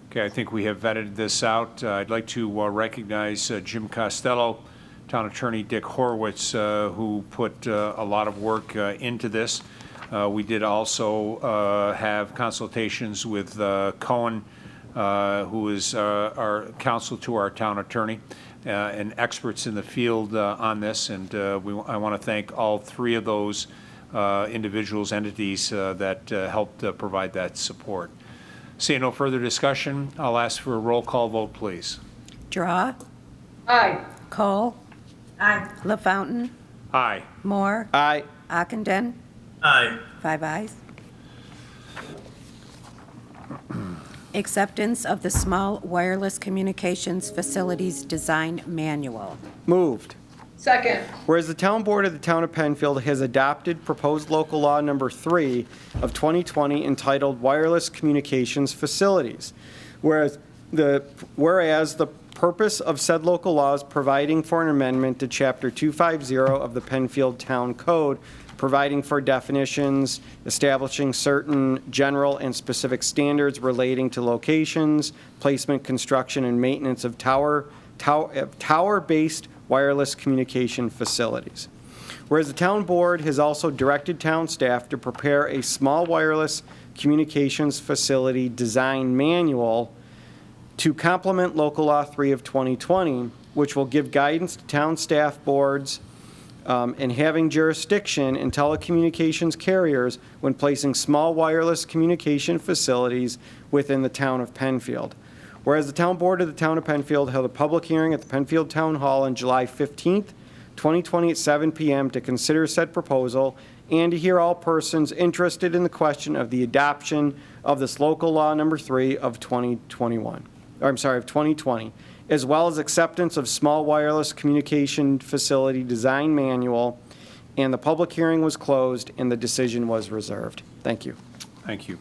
A: Okay, I think we have vetted this out. I'd like to recognize Jim Costello, Town Attorney Dick Horowitz, who put a lot of work into this. We did also have consultations with Cohen, who is our counsel to our town attorney, and experts in the field on this. And I want to thank all three of those individuals, entities that helped provide that support. Seeing no further discussion, I'll ask for a roll call vote, please.
B: Draw,
E: Aye.
B: Cole,
H: Aye.
B: LaFountain,
A: Aye.
B: Moore,
G: Aye.
B: Ockenden,
F: Aye.
B: 5 ayes. Acceptance of the Small Wireless Communications Facilities Design Manual.
G: Moved.
E: Second.
G: Whereas the Town Board of the Town of Penfield has adopted proposed local law number 3 of 2020 entitled Wireless Communications Facilities. Whereas the purpose of said local law is providing for an amendment to Chapter 250 of the Penfield Town Code, providing for definitions, establishing certain general and specific standards relating to locations, placement, construction, and maintenance of tower-based wireless communication facilities. Whereas the town board has also directed town staff to prepare a small wireless communications facility design manual to complement local law 3 of 2020, which will give guidance to town staff boards and having jurisdiction in telecommunications carriers when placing small wireless communication facilities within the town of Penfield. Whereas the town board of the town of Penfield held a public hearing at the Penfield Town Hall on July 15th, 2020 at 7 p.m. to consider said proposal and to hear all persons interested in the question of the adoption of this local law number 3 of 2020, as well as acceptance of small wireless communication facility design manual, and the public hearing was closed and the decision was reserved. Thank you.
A: Thank you.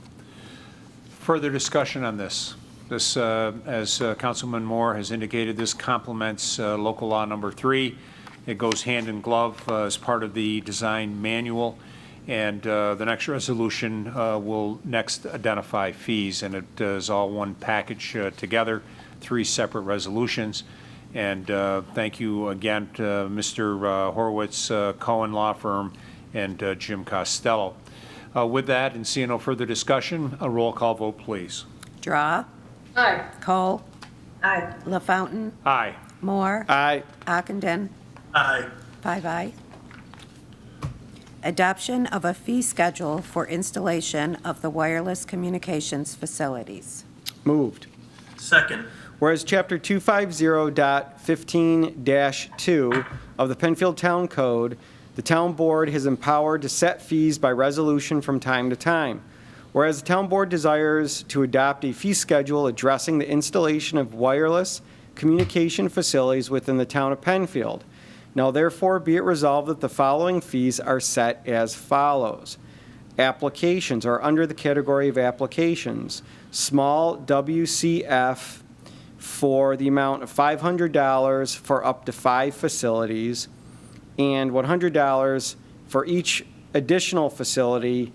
A: Further discussion on this? This, as Councilman Moore has indicated, this complements local law number 3. It goes hand in glove as part of the design manual, and the next resolution will next identify fees, and it is all one package together, 3 separate resolutions. And thank you again to Mr. Horowitz, Cohen Law Firm, and Jim Costello. With that, and seeing no further discussion, a roll call vote, please.
B: Draw,
E: Aye.
B: Cole,
H: Aye.
B: LaFountain,
A: Aye.
B: Moore,
G: Aye.
B: Ockenden,
F: Aye.
B: 5 ayes. Adoption of a fee schedule for installation of the wireless communications facilities.
G: Moved.
F: Second.
G: Whereas Chapter 250.15-2 of the Penfield Town Code, the town board is empowered to set fees by resolution from time to time. Whereas the town board desires to adopt a fee schedule addressing the installation of wireless communication facilities within the town of Penfield. Now therefore be it resolved that the following fees are set as follows. Applications are under the category of applications. Small WCF for the amount of $500 for up to 5 facilities and $100 for each additional facility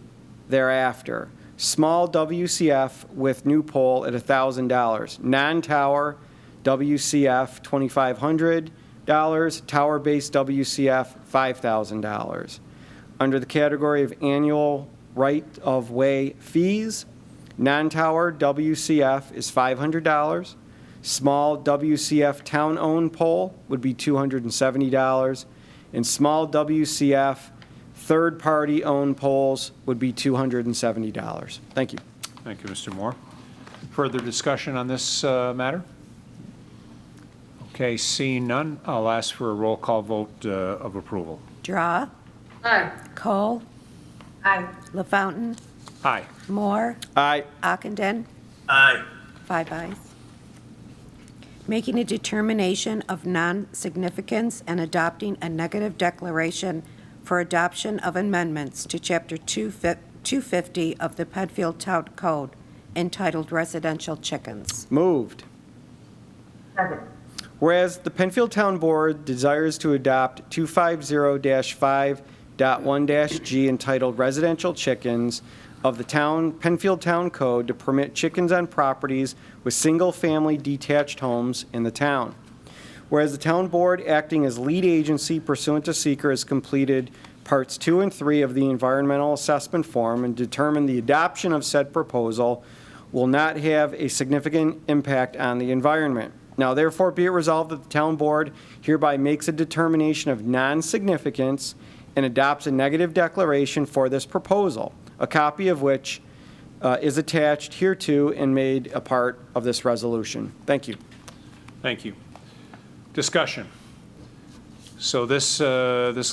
G: thereafter. Small WCF with new pole at $1,000. Non-tower WCF $2,500. Tower-based WCF $5,000. Under the category of annual right-of-way fees, non-tower WCF is $500. Small WCF town-owned pole would be $270. And small WCF third-party owned poles would be $270. Thank you.
A: Thank you, Mr. Moore. Further discussion on this matter? Okay, seeing none, I'll ask for a roll call vote of approval.
B: Draw,
E: Aye.
B: Cole,
H: Aye.
B: LaFountain,
A: Aye.
B: Moore,
G: Aye.
B: Ockenden,
F: Aye.
B: 5 ayes. Making a determination of non-significance and adopting a negative declaration for adoption of amendments to Chapter 250 of the Penfield Town Code entitled Residential Chickens.
G: Moved.
H: Second.
G: Whereas the Penfield Town Board desires to adopt 250-5.1-G entitled Residential Chickens of the Penfield Town Code to permit chickens on properties with single-family detached homes in the town. Whereas the Town Board, acting as lead agency pursuant to seeker, has completed Parts 2 and 3 of the environmental assessment form and determine the adoption of said proposal will not have a significant impact on the environment. Now therefore be it resolved that the town board hereby makes a determination of non-significance and adopts a negative declaration for this proposal, a copy of which is attached hereto and made a part of this resolution. Thank you.
A: Thank you. Discussion. So this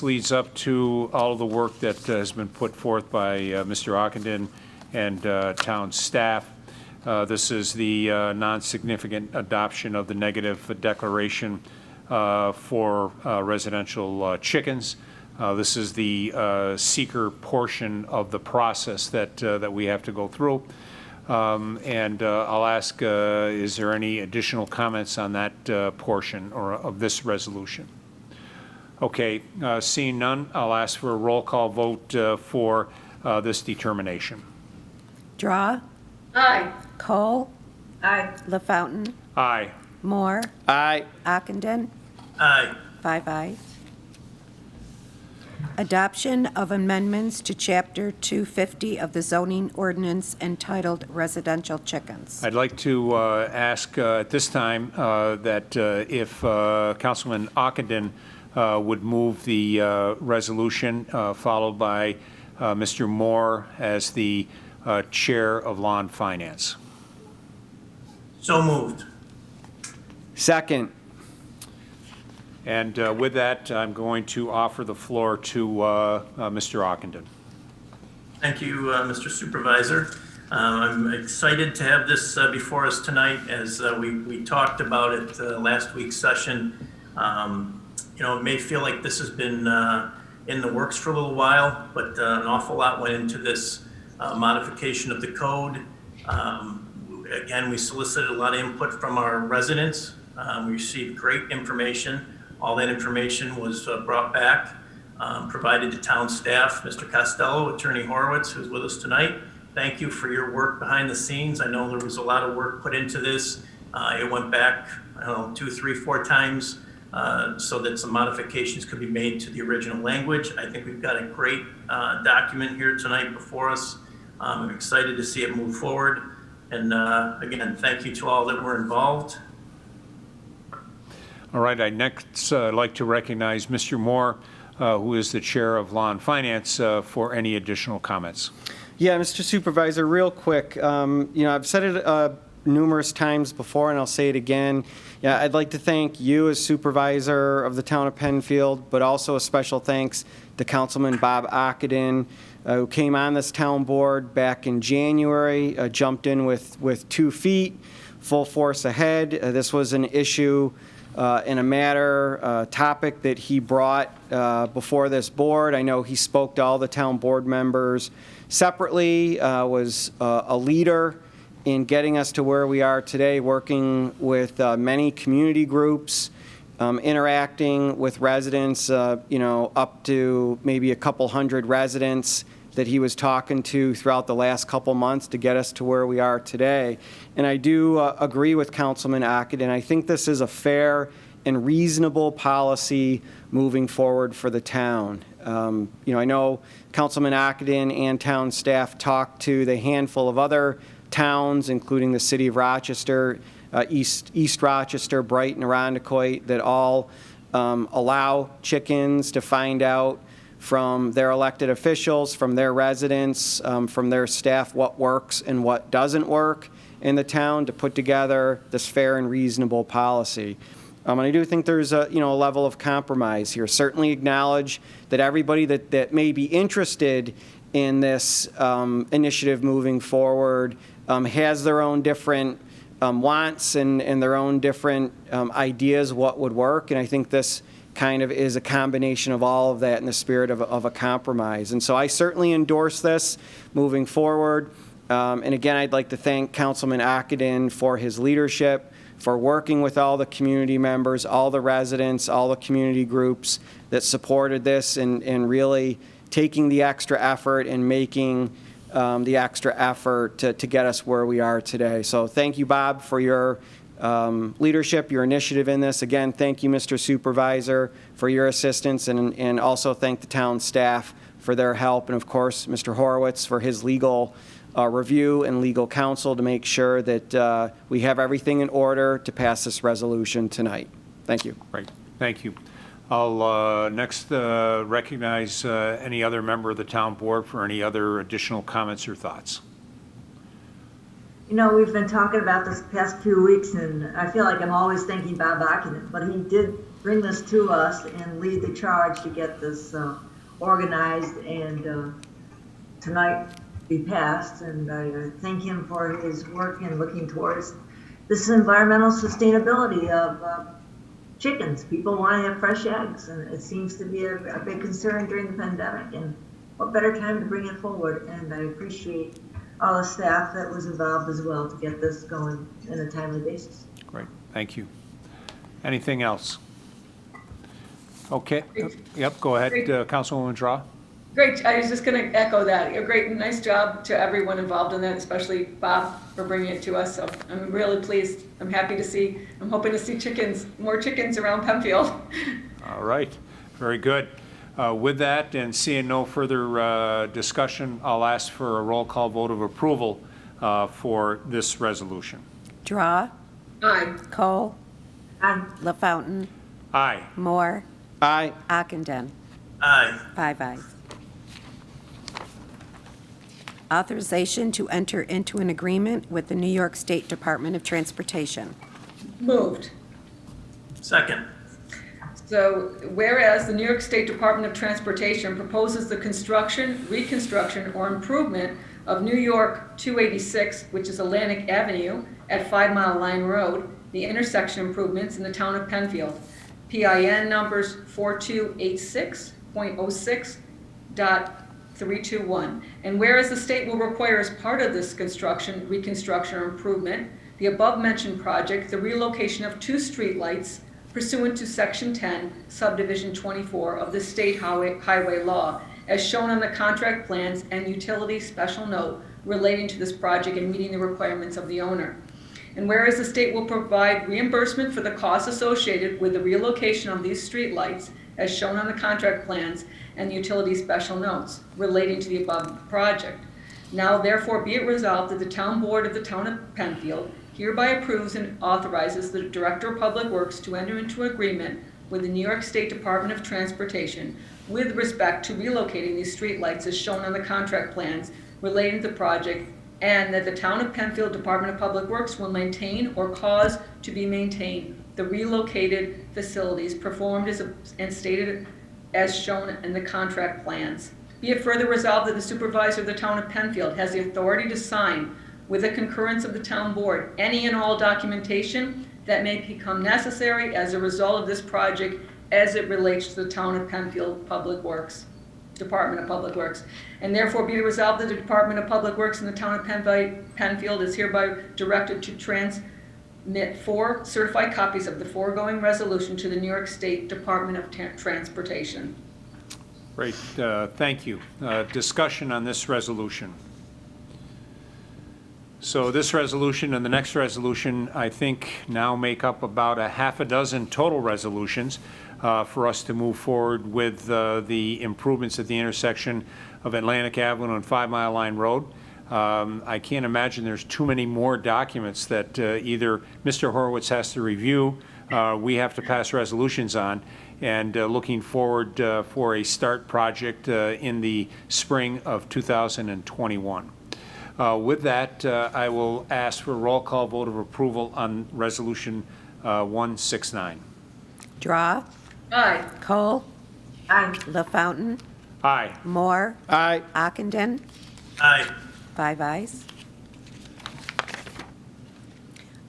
A: leads up to all of the work that has been put forth by Mr. Ockenden and town staff. This is the non-significant adoption of the negative declaration for residential chickens. This is the seeker portion of the process that we have to go through. And I'll ask, is there any additional comments on that portion or of this resolution? Okay, seeing none, I'll ask for a roll call vote for this determination.
B: Draw,
E: Aye.
B: Cole,
H: Aye.
B: LaFountain,
A: Aye.
B: Moore,
G: Aye.
B: Ockenden,
F: Aye.
B: 5 ayes. Adoption of amendments to Chapter 250 of the zoning ordinance entitled Residential Chickens.
A: I'd like to ask at this time that if Councilman Ockenden would move the resolution, followed by Mr. Moore as the Chair of Law and Finance.
F: So moved.
G: Second.
A: And with that, I'm going to offer the floor to Mr. Ockenden.
F: Thank you, Mr. Supervisor. I'm excited to have this before us tonight. As we talked about it last week's session. You know, it may feel like this has been in the works for a little while, but an awful lot went into this modification of the code. Again, we solicited a lot of input from our residents. We received great information. All that information was brought back, provided to town staff. Mr. Costello, Attorney Horowitz, who's with us tonight, thank you for your work behind the scenes. I know there was a lot of work put into this. It went back, I don't know, 2, 3, 4 times so that some modifications could be made to the original language. I think we've got a great document here tonight before us. I'm excited to see it move forward. And again, thank you to all that were involved.
A: All right, I'd next like to recognize Mr. Moore, who is the Chair of Law and Finance, for any additional comments.
G: Yeah, Mr. Supervisor, real quick, you know, I've said it numerous times before, and I'll say it again. Yeah, I'd like to thank you as Supervisor of the town of Penfield, but also a special thanks to Councilman Bob Ockenden, who came on this town board back in January, jumped in with 2 feet, full force ahead. This was an issue in a matter, topic that he brought before this board. I know he spoke to all the town board members separately, was a leader in getting us to where we are today, working with many community groups, interacting with residents, you know, up to maybe a couple hundred residents that he was talking to throughout the last couple months to get us to where we are today. And I do agree with Councilman Ockenden. I think this is a fair and reasonable policy moving forward for the town. You know, I know Councilman Ockenden and town staff talked to the handful of other towns, including the city of Rochester, East Rochester, Brighton, Irondequoit, that all allow chickens to find out from their elected officials, from their residents, from their staff, what works and what doesn't work in the town to put together this fair and reasonable policy. And I do think there's a, you know, a level of compromise here. Certainly acknowledge that everybody that may be interested in this initiative moving forward has their own different wants and their own different ideas what would work. And I think this kind of is a combination of all of that in the spirit of a compromise. And so I certainly endorse this moving forward. And again, I'd like to thank Councilman Ockenden for his leadership, for working with all the community members, all the residents, all the community groups that supported this, and really taking the extra effort and making the extra effort to get us where we are today. So thank you, Bob, for your leadership, your initiative in this. Again, thank you, Mr. Supervisor, for your assistance, and also thank the town staff for their help, and of course, Mr. Horowitz for his legal review and legal counsel to make sure that we have everything in order to pass this resolution tonight. Thank you.
A: Great, thank you. I'll next recognize any other member of the town board for any other additional comments or thoughts.
H: You know, we've been talking about this past few weeks, and I feel like I'm always thanking Bob Ockenden, but he did bring this to us and lead the charge to get this organized and tonight be passed. And I thank him for his work in looking towards this environmental sustainability of chickens. People want to have fresh eggs, and it seems to be a big concern during the pandemic. And what better time to bring it forward? And I appreciate all the staff that was involved as well to get this going on a timely basis.
A: Great, thank you. Anything else? Okay, yep, go ahead, Councilwoman Draw.
E: Great, I was just going to echo that. A great, nice job to everyone involved in that, especially Bob for bringing it to us. So I'm really pleased. I'm happy to see, I'm hoping to see more chickens around Penfield.
A: All right, very good. With that, and seeing no further discussion, I'll ask for a roll call vote of approval for this resolution.
B: Draw,
E: Aye.
B: Cole,
H: Aye.
B: LaFountain,
A: Aye.
B: Moore,
G: Aye.
B: Ockenden.
F: Aye.
B: 5 ayes. Authorization to enter into an agreement with the New York State Department of Transportation.
E: Moved.
F: Second.
E: So whereas the New York State Department of Transportation proposes the construction, reconstruction, or improvement of New York 286, which is Atlantic Avenue at 5 Mile Line Road, the intersection improvements in the town of Penfield, PIN numbers 4286.06.321. And whereas the state will require as part of this construction, reconstruction, or improvement, the above-mentioned project, the relocation of 2 streetlights pursuant to Section 10, Subdivision 24 of the State Highway Law, as shown on the contract plans and utility special note relating to this project and meeting the requirements of the owner. And whereas the state will provide reimbursement for the costs associated with the relocation of these streetlights, as shown on the contract plans and utility special notes relating to the above project. Now therefore be it resolved that the town board of the town of Penfield hereby approves and authorizes the Director of Public Works to enter into agreement with the New York State Department of Transportation with respect to relocating these streetlights as shown on the contract plans relating to the project, and that the town of Penfield Department of Public Works will maintain or cause to be maintained the relocated facilities performed as and stated as shown in the contract plans. Be it further resolved that the supervisor of the town of Penfield has the authority to sign, with the concurrence of the town board, any and all documentation that may become necessary as a result of this project as it relates to the town of Penfield Public Works, Department of Public Works. And therefore be it resolved that the Department of Public Works in the town of Penfield is hereby directed to transmit 4 certified copies of the foregoing resolution to the New York State Department of Transportation.
A: Great, thank you. Discussion on this resolution. So this resolution and the next resolution, I think, now make up about a half a dozen total resolutions for us to move forward with the improvements at the intersection of Atlantic Avenue and 5 Mile Line Road. I can't imagine there's too many more documents that either Mr. Horowitz has to review, we have to pass resolutions on, and looking forward for a start project in the spring of 2021. With that, I will ask for a roll call vote of approval on Resolution 169.
B: Draw,
E: Aye.
B: Cole,
H: Aye.
B: LaFountain,
A: Aye.
B: Moore,
G: Aye.
B: Ockenden.
F: Aye.
B: 5 ayes.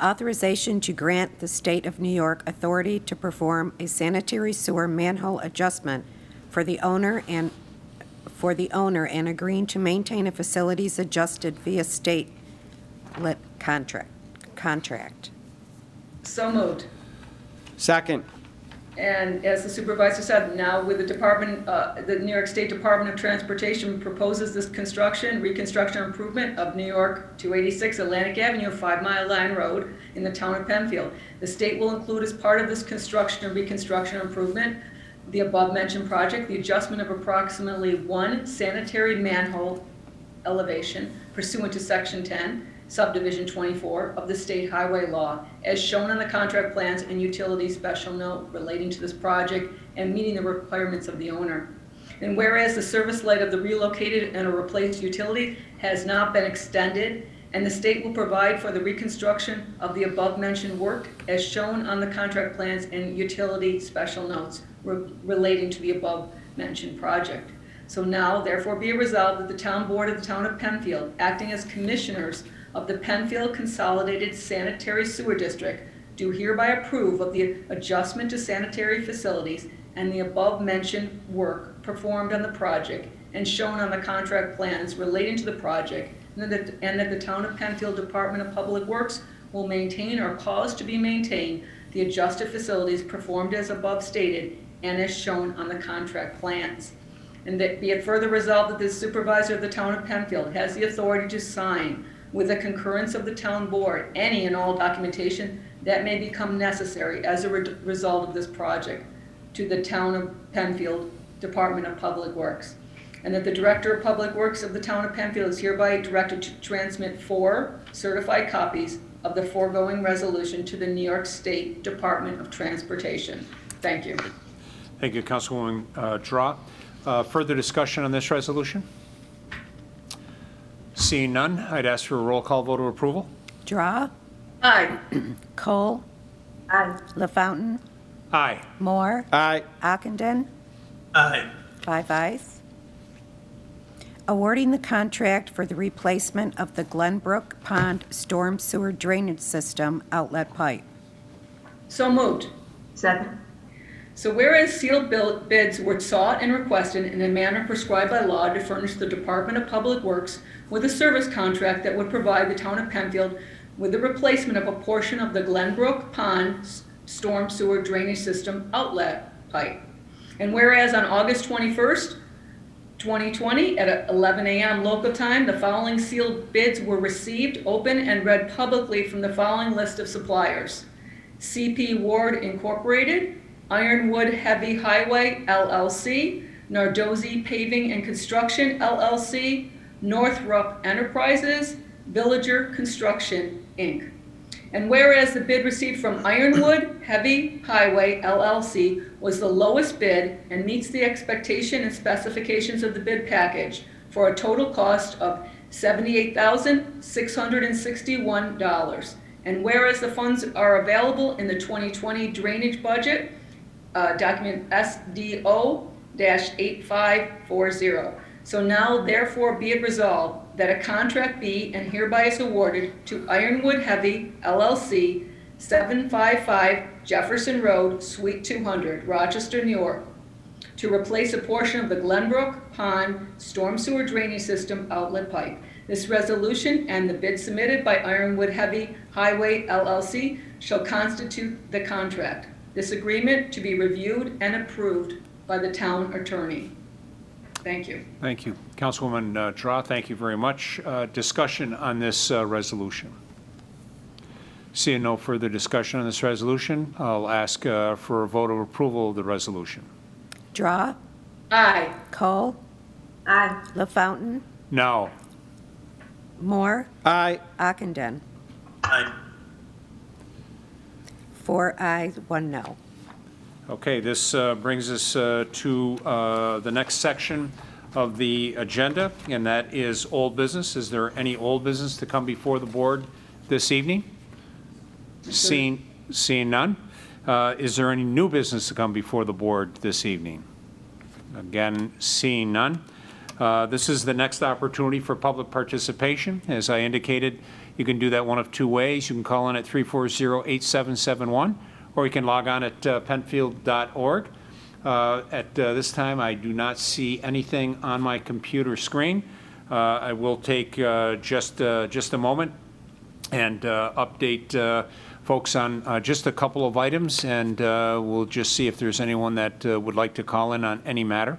B: Authorization to grant the State of New York authority to perform a sanitary sewer manhole adjustment for the owner and agreeing to maintain a facilities adjusted via state lit contract.
E: So moved.
G: Second.
E: And as the supervisor said, now with the New York State Department of Transportation proposes this reconstruction improvement of New York 286 Atlantic Avenue, 5 Mile Line Road in the town of Penfield. The state will include as part of this construction and reconstruction improvement the above mentioned project, the adjustment of approximately 1 sanitary manhole elevation pursuant to Section 10, Subdivision 24 of the State Highway Law, as shown on the contract plans and utility special note relating to this project and meeting the requirements of the owner. And whereas the service light of the relocated and or replaced utility has not been extended, and the state will provide for the reconstruction of the above mentioned work as shown on the contract plans and utility special notes relating to the above mentioned project. So now, therefore, be it resolved that the town board of the town of Penfield, acting as commissioners of the Penfield Consolidated Sanitary Sewer District, do hereby approve of the adjustment to sanitary facilities and the above-mentioned work performed on the project and shown on the contract plans relating to the project, and that the Town of Penfield Department of Public Works will maintain or cause to be maintained the adjusted facilities performed as above stated and as shown on the contract plans. And that be it further resolved that the supervisor of the Town of Penfield has the authority to sign, with the concurrence of the town board, any and all documentation that may become necessary as a result of this project to the Town of Penfield Department of Public Works. And that the Director of Public Works of the Town of Penfield is hereby directed to transmit 4 certified copies of the foregoing resolution to the New York State Department of Transportation. Thank you.
A: Thank you, Councilwoman Draw. Further discussion on this resolution? Seeing none, I'd ask for a roll call vote of approval.
B: Draw,
E: Aye.
B: Cole,
H: Aye.
B: LaFountain,
A: Aye.
B: Moore,
G: Aye.
B: Ockenden,
F: Aye.
B: 5 ayes. Awarding the contract for the replacement of the Glenbrook Pond Storm Sewer Drainage System outlet pipe.
E: So moved.
H: Second.
E: So whereas sealed bids were sought and requested in a manner prescribed by law to furnish the Department of Public Works with a service contract that would provide the town of Penfield with the replacement of a portion of the Glenbrook Pond Storm Sewer Drainage System outlet pipe. And whereas on August 21st, 2020 at 11 a.m. local time, the following sealed bids were received, opened, and read publicly from the following list of suppliers: CP Ward Incorporated, Ironwood Heavy Highway LLC, Nardozzi Paving and Construction LLC, Northrop Enterprises, Villager Construction Inc. And whereas the bid received from Ironwood Heavy Highway LLC was the lowest bid and meets the expectation and specifications of the bid package for a total cost of $78,661. And whereas the funds are available in the 2020 drainage budget, document SDO-8540. So now therefore be it resolved that a contract be and hereby is awarded to Ironwood Heavy LLC, 755 Jefferson Road, Suite 200, Rochester, New York, to replace a portion of the Glenbrook Pond Storm Sewer Drainage System outlet pipe. This resolution and the bid submitted by Ironwood Heavy Highway LLC shall constitute the contract. This agreement to be reviewed and approved by the town attorney. Thank you.
A: Thank you. Councilwoman Draw, thank you very much. Discussion on this resolution. Seeing no further discussion on this resolution, I'll ask for a vote of approval of the resolution.
B: Draw,
E: Aye.
B: Cole,
H: Aye.
B: LaFountain,
A: No.
B: Moore,
G: Aye.
B: Ockenden.
F: Aye.
B: 4 ayes, 1 no.
A: Okay, this brings us to the next section of the agenda, and that is old business. Is there any old business to come before the board this evening? Seeing none. Is there any new business to come before the board this evening? Again, seeing none. This is the next opportunity for public participation. As I indicated, you can do that one of 2 ways. You can call in at 340-8771, or you can log on at penfield.org. At this time, I do not see anything on my computer screen. I will take just a moment and update folks on just a couple of items, and we'll just see if there's anyone that would like to call in on any matter.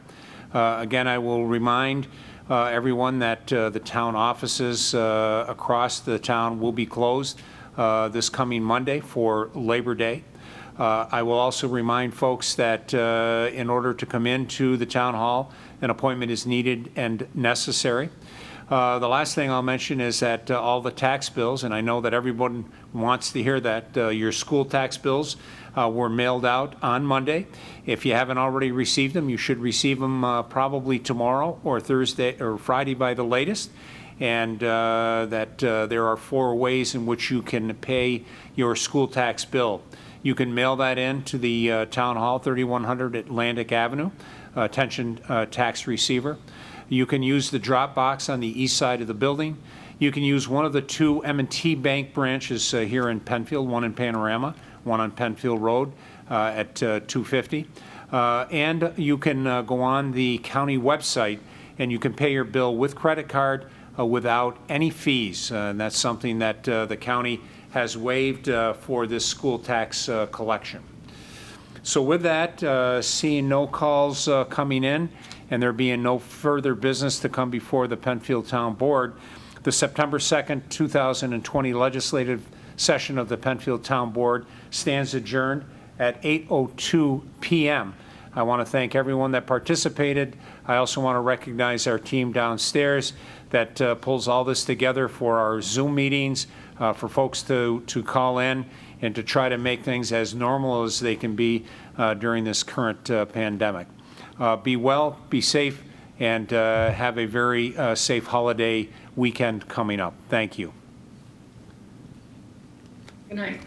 A: Again, I will remind everyone that the town offices across the town will be closed this coming Monday for Labor Day. I will also remind folks that in order to come into the town hall, an appointment is needed and necessary. The last thing I'll mention is that all the tax bills, and I know that everyone wants to hear that, your school tax bills were mailed out on Monday. If you haven't already received them, you should receive them probably tomorrow or Thursday or Friday by the latest. And that there are 4 ways in which you can pay your school tax bill. You can mail that in to the Town Hall, 3100 Atlantic Avenue, attention tax receiver. You can use the drop box on the east side of the building. You can use one of the 2 M&T Bank branches here in Penfield, one in Panorama, one on Penfield Road at 250. And you can go on the county website and you can pay your bill with credit card without any fees. And that's something that the county has waived for this school tax collection. So with that, seeing no calls coming in and there being no further business to come before the Penfield Town Board, the September 2nd, 2020 legislative session of the Penfield Town Board stands adjourned at 8:02 p.m. I want to thank everyone that participated. I also want to recognize our team downstairs that pulls all this together for our Zoom meetings, for folks to call in and to try to make things as normal as they can be during this current pandemic. Be well, be safe, and have a very safe holiday weekend coming up. Thank you.
E: Good night.